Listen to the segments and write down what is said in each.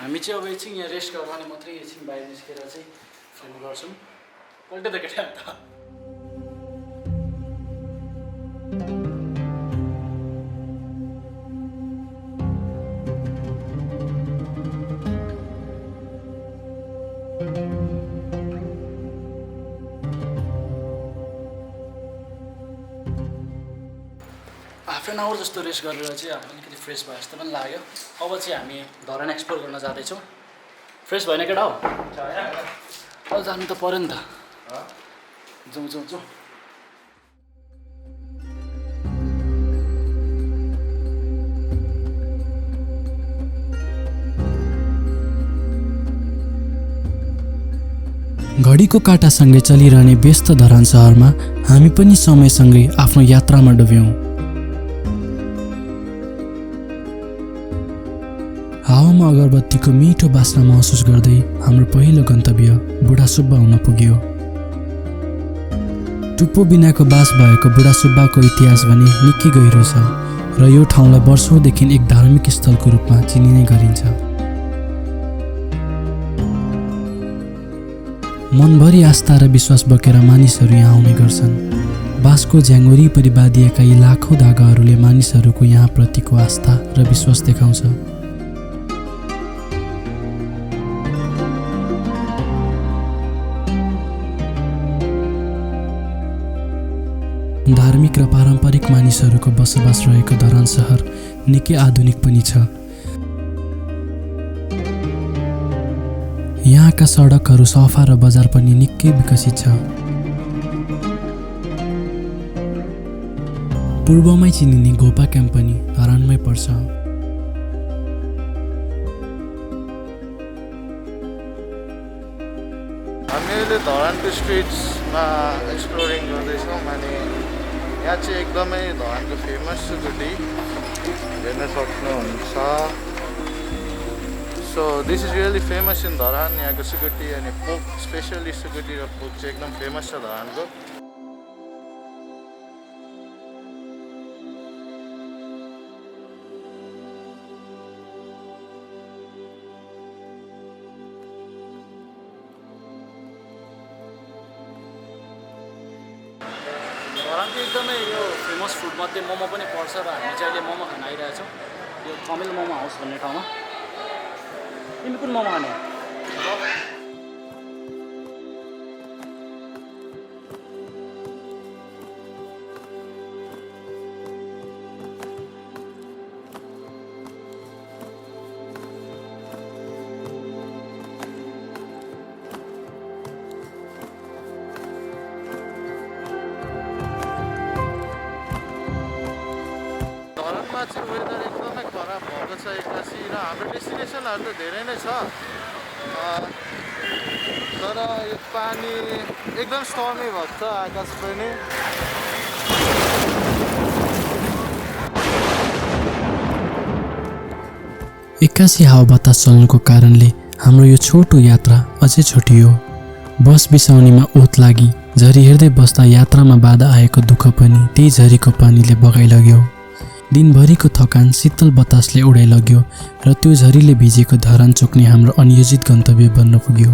हामी चाहिँ अब एकछिन यहाँ रेस्ट गरेर अनि मात्रै एकछिन बाहिर निस्केर चाहिँ फिल्म गर्छौँ पल्टे त केटा त हाफ एन आवर जस्तो रेस्ट गरेर चाहिँ अब अलिकति फ्रेस भयो जस्तो पनि लाग्यो अब चाहिँ हामी धरान एक्सप्लोर गर्न जाँदैछौँ फ्रेस भएन केटा हो अब जानु त पऱ्यो नि त जाउँ जाउँ जाउँ घडीको काँटासँगै चलिरहने व्यस्त धरान सहरमा हामी पनि समयसँगै आफ्नो यात्रामा डुब्यौँ। हावामा अगरबत्तीको मिठो बास्ना महसुस गर्दै हाम्रो पहिलो गन्तव्य बुढा सुब्बा हुन पुग्यो। टुप्पो बिनाको बास भएको बुढा सुब्बाको इतिहास भने निकै गहिरो छ र यो ठाउँलाई वर्षौंदेखि एक धार्मिक स्थलको रूपमा चिनिने गरिन्छ। मनभरि आस्था र विश्वास बोकेर मानिसहरू यहाँ आउने गर्छन्। बाँसको झ्याङ वरिपरि बाँधिएका यी लाखौं धागाहरूले मानिसहरूको यहाँ प्रतिको आस्था र विश्वास देखाउँछ। धार्मिक र पारम्परिक मानिसहरूको बसोबास रहेको धरान सहर निकै आधुनिक पनि छ। यहाँका सडकहरू सफा र बजार पनि निकै विकसित छ। पूर्वमै चिनिने गोपा क्याम्प पनि धरानमै पर्छ। हामीले धरानको स्ट्रिट्समा एक्सप्लोरिङ गर्दैछौँ अनि यहाँ चाहिँ एकदमै धरानको फेमस सुकुटी हेर्न सक्नुहुन्छ। So this is really famous in Dharan. यहाँको सुकुटी अनि पोक स्पेसली सुकुटी र पोक चाहिँ एकदम फेमस छ धरानको। धरानको एकदमै यो फेमस फुडमध्ये मोमो पनि पर्छ र हामी चाहिँ अहिले मोमो खान आइरहेछौँ यो तमिल मोमो हाउस भन्ने ठाउँमा। तिमी कुन मोमो खाने? धरानमा चाहिँ वेदर एकदमै खराब भएको छ एक्कासी र हाम्रो डेस्टिनेसनहरू त धेरै नै छ तर यो पानी एकदम स्टर्मी भएको छ आकाश पनि। एक्कासी हावा बतास चल्नुको कारणले हाम्रो यो छोटो यात्रा अझै छोटियो। बस बिसाउनेमा ओत लागि झरी हेर्दै बस्दा यात्रामा बाधा आएको दुःख पनि त्यही झरीको पानीले बगाइलग्यो। दिनभरिको थकान शीतल बतासले उडाइलग्यो र त्यो झरीले भिजेको धरान चोक्ने हाम्रो अनियोजित गन्तव्य बन्न पुग्यो।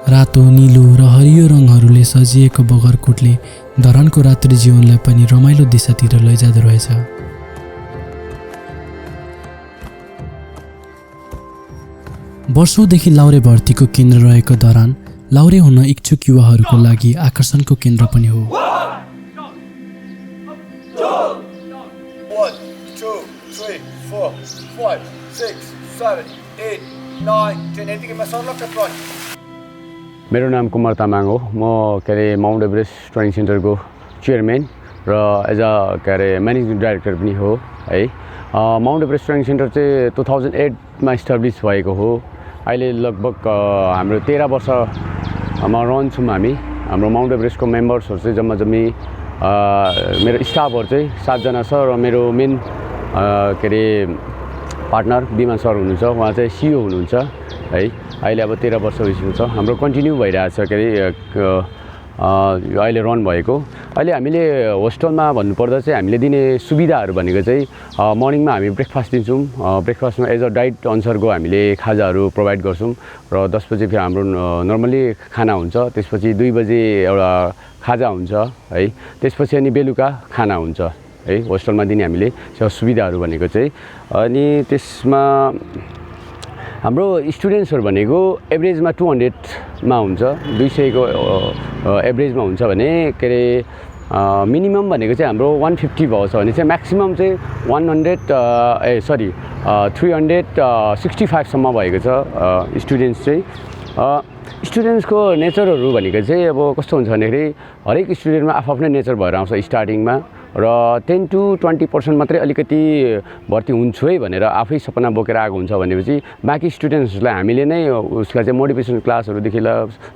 रातो, नीलो र हरियो रङहरूले सजिएको बगरकोटले धरानको रात्रि जीवनलाई पनि रमाइलो दिशातिर लैजाँदो रहेछ। वर्षौंदेखि लाहुरे भर्तीको केन्द्र रहेको धरान लाहुरे हुन इच्छुक युवाहरूको लागि आकर्षणको केन्द्र पनि हो। मेरो नाम कुमार तामाङ हो। म माउन्ट एभरेस्ट ट्रेनिङ सेन्टरको चेयरम्यान र एज अ म्यानेजिङ डाइरेक्टर पनि हो है। माउन्ट एभरेस्ट ट्रेनिङ सेन्टर चाहिँ 2008मा इस्टाब्लिस भएको हो। अहिले लगभग हाम्रो 13 वर्षमा रन छौँ हामी। हाम्रो माउन्ट एभरेस्टको मेम्बर्सहरू चाहिँ जम्मा मेरो स्टाफहरु चाहिँ 7 जना छ र मेरो मेन के अरे पार्टनर विमान सर हुनुहुन्छ उहाँ चाहिँ सिइओ हुनुहुन्छ है अहिले अब 13 वर्ष भइसक्यो हाम्रो कन्टिन्यू भइरहेछ के अरे अहिले रन भएको अहिले हामीले होस्टेलमा भन्नुपर्दा चाहिँ हामीले दिने सुविधाहरू भनेको चाहिँ मर्निङमा हामी ब्रेकफास्ट दिन्छौँ ब्रेकफास्टमा एज अ डाइट अनुसारको हामीले खाजाहरू प्रोभाइड गर्छौँ र 10 बजे फेरि हाम्रो नर्मली खाना हुन्छ त्यसपछि 2 बजे एउटा खाजा हुन्छ है त्यसपछि अनि बेलुका खाना हुन्छ है होस्टेलमा दिने हामीले सुविधाहरू भनेको चाहिँ अनि त्यसमा हाम्रो स्टुडेन्ट्सहरु भनेको एभरेजमा 200 मा हुन्छ 200 को एभरेजमा हुन्छ भने के रे मिनिमम भनेको चाहिँ हाम्रो 150 भएको छ भने चाहिँ म्याक्सिमम चाहिँ 365 सम्म भएको छ स्टुडेन्ट्स चाहिँ स्टुडेन्ट्सको नेचरहरु भनेको चाहिँ अब कस्तो हुन्छ भन्दाखेरि हरेक स्टुडेन्टमा आफ्नै नेचर भएर आउँछ स्टार्टिङमा र 10 to 20% मात्रै अलिकति भर्ती हुन्छु है भनेर आफै सपना बोकेर आएको हुन्छ भनेपछि बाँकी स्टुडेन्ट्सलाई हामीले नै उसका चाहिँ मोटिभेसन क्लासहरु देखि ल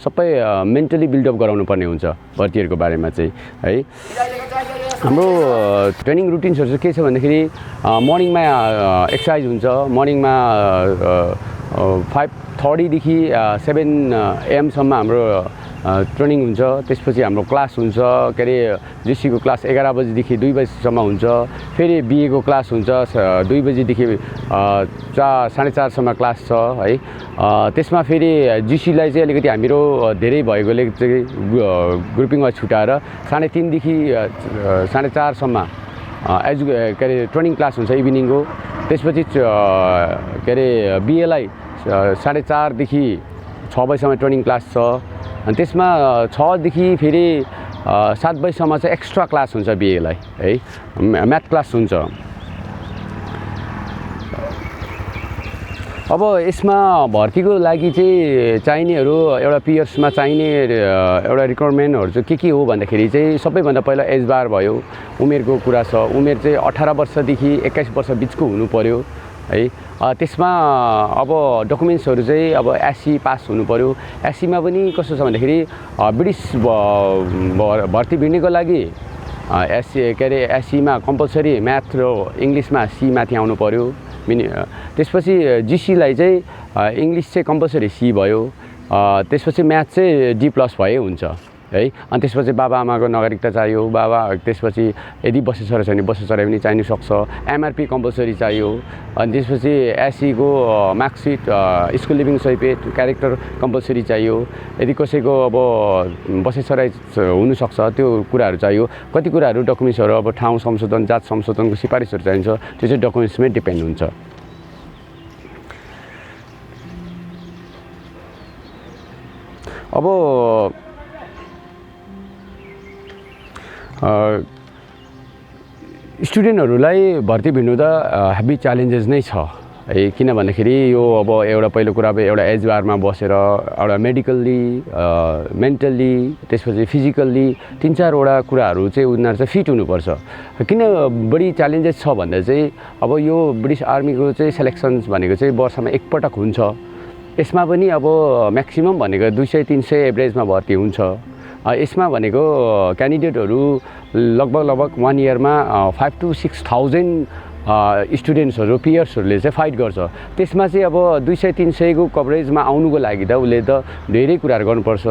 सबै मेन्टली बिल्ड अप गराउनु पर्ने हुन्छ भर्तीहरुको बारेमा चाहिँ है हाम्रो ट्रेनिङ रुटिन्सहरु चाहिँ के छ भन्दाखेरि मर्निङमा एक्सरसाइज हुन्छ मर्निङमा 5:30 देखि 7 AM सम्म हाम्रो ट्रेनिङ हुन्छ त्यसपछि हाम्रो क्लास हुन्छ के अरे जीसी को क्लास 11 बजेदेखि 2 बजेसम्म हुन्छ फेरि बीए को क्लास हुन्छ 2 बजेदेखि 4:30 सम्म क्लास छ है त्यसमा फेरि जीसी लाई चाहिँ अलिकति हाम्रो धेरै भएकोले चाहिँ ग्रुपिङ वाइज छुटाएर 3:30 देखि 4:30 सम्म के अरे ट्रेनिङ क्लास हुन्छ इभिनिङको त्यसपछि के अरे बीए लाई 4:30 देखि 6 बजेसम्म ट्रेनिङ क्लास छ अनि त्यसमा 6 देखि फेरि 7 बजेसम्म चाहिँ एक्स्ट्रा क्लास हुन्छ बीए लाई है म्याथ क्लास हुन्छ अब यसमा भर्तीको लागि चाहिँ चाहिनेहरु एउटा पियर्समा चाहिने एउटा रिक्वायरमेन्टहरु चाहिँ के हो भन्दाखेरि चाहिँ सबैभन्दा पहिला एज बार भयो उमेरको कुरा छ उमेर चाहिँ 18 वर्षदेखि 21 वर्ष बीचको हुनु पर्यो है त्यसमा अब डकुमेन्ट्सहरु चाहिँ अब एससी पास हुनु पर्यो एससी मा पनि कस्तो छ भन्दाखेरि ब्रिटिश भर्ती भिड्नको लागि एससी के अरे एससी मा कम्पलसरी म्याथ र इंग्लिशमा सी माथि आउनु पर्यो त्यसपछि जीसी लाई चाहिँ इंग्लिश चाहिँ कम्पलसरी सी भयो त्यसपछि म्याथ चाहिँ डी प्लस भए हुन्छ है अनि त्यसपछि बाबा आमाको नागरिकता चाहियो बाबा त्यसपछि यदि बसेसरा छ भने बसेसरा पनि चाहिनु सक्छ एमआरपी कम्पलसरी चाहियो अनि त्यसपछि एससी को marksheet school living certificate character compulsory चाहियो यदि कसैको अब बसेसरा हुनु सक्छ त्यो कुराहरु चाहियो कति कुराहरु डकुमेन्ट्सहरु अब ठाउँ संशोधन जात संशोधनको सिफारिसहरु चाहिन्छ त्यो चाहिँ डकुमेन्ट्समै डिपेन्ड हुन्छ अब स्टुडेन्टहरुलाई भर्ती भिड्नु त हेभी च्यालेन्जेस नै छ है किन भन्दाखेरि यो अब एउटा पहिलो कुरा अब एउटा एज बारमा बसेर एउटा मेडिकली मेन्टली त्यसपछि फिजिकली 3-4 वटा कुराहरु चाहिँ उनीहरु चाहिँ फिट हुनुपर्छ किन बढी च्यालेन्जेस छ भन्दा चाहिँ अब यो ब्रिटिश आर्मीको चाहिँ सिलेक्सन्स भनेको चाहिँ वर्षमा एक पटक हुन्छ यसमा पनि अब म्याक्सिमम भनेको 200-300 एभरेजमा भर्ती हुन्छ यसमा भनेको क्यान्डिडेटहरु लगभग 1 इयरमा 5 to 6,000 स्टुडेन्ट्सहरु पियर्सहरुले चाहिँ फाइट गर्छ त्यसमा चाहिँ अब 200-300 को कभरेजमा आउनुको लागि त उले त धेरै कुराहरु गर्नुपर्छ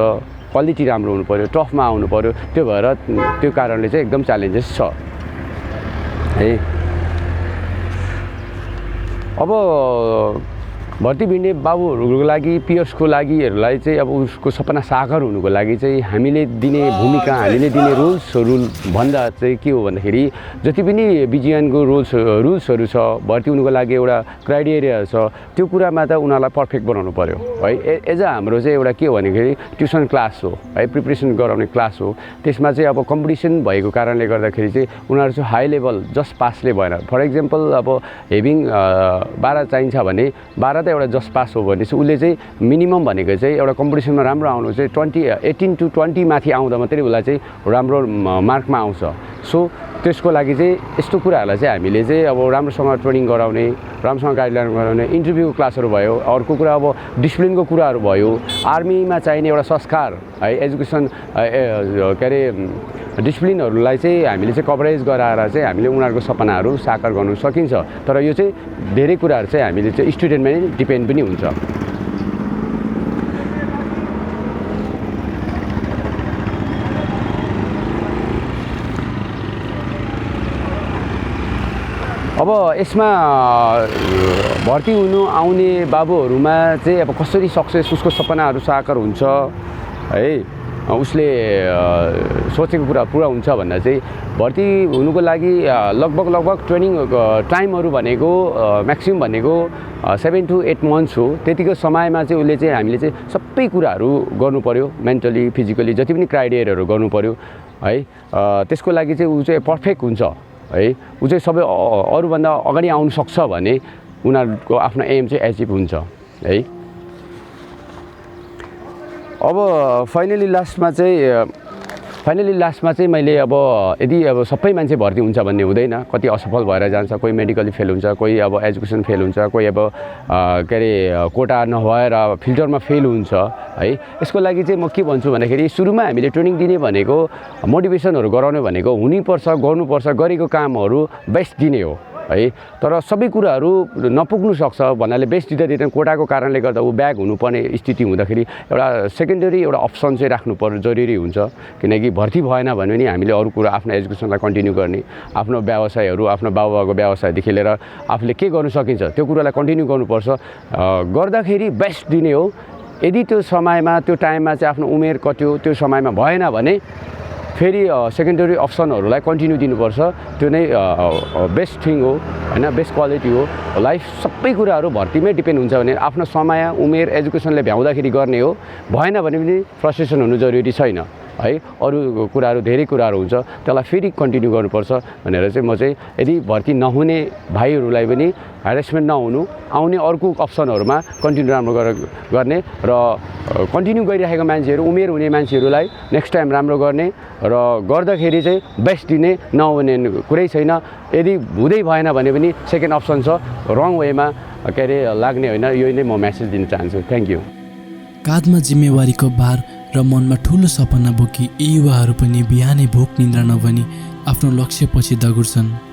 क्वालिटी राम्रो हुनु पर्यो टफमा आउनु पर्यो त्यो भएर त्यो कारणले चाहिँ एकदम च्यालेन्जेस छ है अब भर्ती भिड्ने बाबुहरुको लागि पियर्सको लागिहरुलाई चाहिँ अब उसको सपना साकार हुनुको लागि चाहिँ हामीले दिने भूमिका हामीले दिने रुल्सहरु भन्दा चाहिँ के हो भन्दाखेरि जति पनि बिजिएनको रुल्सहरु छ भर्ती हुनुको लागि एउटा क्राइटेरिया छ त्यो कुरामा त उनीहरुलाई पर्फेक्ट बनाउनु पर्यो है एज हाम्रो चाहिँ एउटा के हो भन्दाखेरि ट्युसन क्लास हो है प्रिपरेसन गराउने क्लास हो त्यसमा चाहिँ अब कम्पिटिसन भएको कारणले गर्दाखेरि चाहिँ उनीहरु चाहिँ हाई लेभल जस्ट पासले भएन फर एक्जाम्पल अब हेभिङ 12 चाहिन्छ भने 12 एउटा जस्ट पास हो भने चाहिँ उले चाहिँ मिनिमम भनेको चाहिँ एउटा कम्पिटिसनमा राम्रो आउनु चाहिँ 18 to 20 माथि आउँदा मात्रै उलाई चाहिँ राम्रो मार्कमा आउँछ सो त्यसको लागि चाहिँ यस्तो कुराहरूलाई चाहिँ हामीले चाहिँ अब राम्रोसँग ट्रेनिङ गराउने, राम्रोसँग गाइडलाइन गराउने, इन्टरभ्यू क्लासहरू भयो, अर्को कुरा अब डिसिप्लिनको कुराहरू भयो, आर्मीमा चाहिने एउटा संस्कार है, एजुकेसन के अरे डिसिप्लिनहरूलाई चाहिँ हामीले चाहिँ कभरेज गराएर चाहिँ हामीले उनीहरूको सपनाहरू साकार गर्नु सकिन्छ। तर यो चाहिँ धेरै कुराहरू चाहिँ हामीले चाहिँ स्टुडेन्टमा नै डिपेन्ड पनि हुन्छ। अब यसमा भर्ती हुनु आउने बाबुहरूमा चाहिँ अब कसरी सक्सेस उसको सपनाहरू साकार हुन्छ है, उसले सोचेको कुरा पुरा हुन्छ भन्दा चाहिँ भर्ती हुनुको लागि लगभग ट्रेनिङ टाइमहरू भनेको म्याक्सिमम भनेको 7 to 8 months हो। त्यतिको समयमा चाहिँ उसले चाहिँ हामीले चाहिँ सबै कुराहरू गर्नु पर्यो, मेन्टली फिजिकली जति पनि क्राइटेरियाहरू गर्नु पर्यो है। त्यसको लागि चाहिँ ऊ चाहिँ पर्फेक्ट हुन्छ है, ऊ चाहिँ सबै अरूभन्दा अगाडि आउनु सक्छ भने उनीहरूको आफ्नो एम चाहिँ एचिभ हुन्छ है। अब फाइनली लास्टमा चाहिँ मैले अब यदि अब सबै मान्छे भर्ती हुन्छ भन्ने हुँदैन, कति असफल भएर जान्छ, कोही मेडिकली फेल हुन्छ, कोही अब एजुकेसन फेल हुन्छ, कोही अब के अरे कोटा नभएर फिल्टरमा फेल हुन्छ है। यसको लागि चाहिँ म के भन्छु भन्दाखेरि सुरुमा हामीले ट्रेनिङ दिने भनेको मोटिभेसनहरू गराउने भनेको हुनुपर्छ, गर्नुपर्छ, गरेको कामहरू बेस्ट दिने हो है। तर सबै कुराहरू नपुग्नु सक्छ भन्नाले बेस्ट दिँदा कोटाको कारणले गर्दा ऊ ब्याक हुनुपर्ने स्थिति हुँदाखेरि एउटा सेकेन्डरी एउटा अप्सन चाहिँ राख्नुपर्ने जरुरी हुन्छ। किनकि भर्ती भएन भने पनि हामीले अरू कुरा आफ्नो एजुकेसनलाई कन्टिन्यू गर्ने, आफ्नो व्यवसायहरू, आफ्नो बाबुआको व्यवसायदेखि लिएर आफूले के गर्नु सकिन्छ त्यो कुरालाई कन्टिन्यू गर्नुपर्छ। गर्दाखेरि बेस्ट दिने हो। यदि त्यो समयमा त्यो टाइममा चाहिँ आफ्नो उमेर कट्यो, त्यो समयमा भएन भने फेरि सेकेन्डरी अप्सनहरूलाई कन्टिन्यू दिनुपर्छ। त्यो नै बेस्ट थिङ हो हैन, बेस्ट क्वालिटी हो। लाइफ सबै कुराहरू भर्तीमै डिपेन्ड हुन्छ भने आफ्नो समय, उमेर, एजुकेसनले भ्याउँदाखेरि गर्ने हो। भएन भने पनि फ्रस्ट्रेसन हुनु जरुरी छैन है। अरू कुराहरू धेरै कुराहरू हुन्छ, त्यसलाई फेरि कन्टिन्यू गर्नुपर्छ भनेर चाहिँ म चाहिँ यदि भर्ती नहुने भाइहरूलाई पनि ह्यारेसमेन्ट नहुनु, आउने अर्को अप्सनहरूमा कन्टिन्यू राम्रो गर्ने र कन्टिन्यू गरिरहेको मान्छेहरू, उमेर हुने मान्छेहरूलाई नेक्स्ट टाइम राम्रो गर्ने र गर्दाखेरि चाहिँ बेस्ट दिने, नहुने कुरै छैन। यदि हुँदै भएन भने पनि सेकेन्ड अप्सन छ, रङ वेमा के अरे लाग्ने होइन। यो नै म मेसेज दिन चाहन्छु। Thank you. काँधमा जिम्मेवारीको भार र मनमा ठुलो सपना बोकी यी युवाहरू पनि बिहानै भोक निन्द्रा नभनी आफ्नो लक्ष्यपछि दगुर्छन्।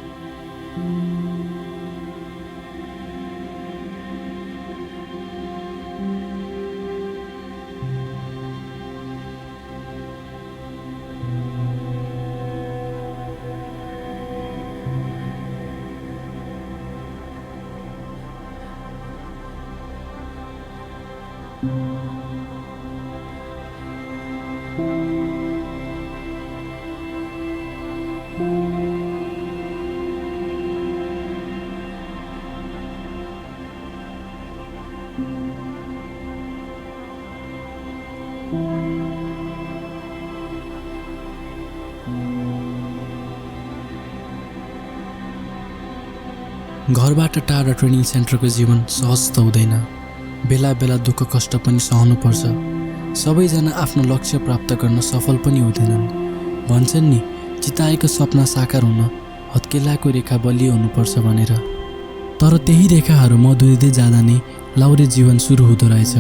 घरबाट टाढा ट्रेनिङ सेन्टरको जीवन सहज त हुँदैन। बेला बेला दुःख कष्ट पनि सहनुपर्छ। सबैजना आफ्नो लक्ष्य प्राप्त गर्न सफल पनि हुँदैनन्। भन्छन् नि, चिताएको सपना साकार हुन हत्केलाको रेखा बलियो हुनुपर्छ भनेर। तर त्यही रेखाहरू मधुरिँदै जाँदा नै लाहुरे जीवन सुरु हुँदो रहेछ।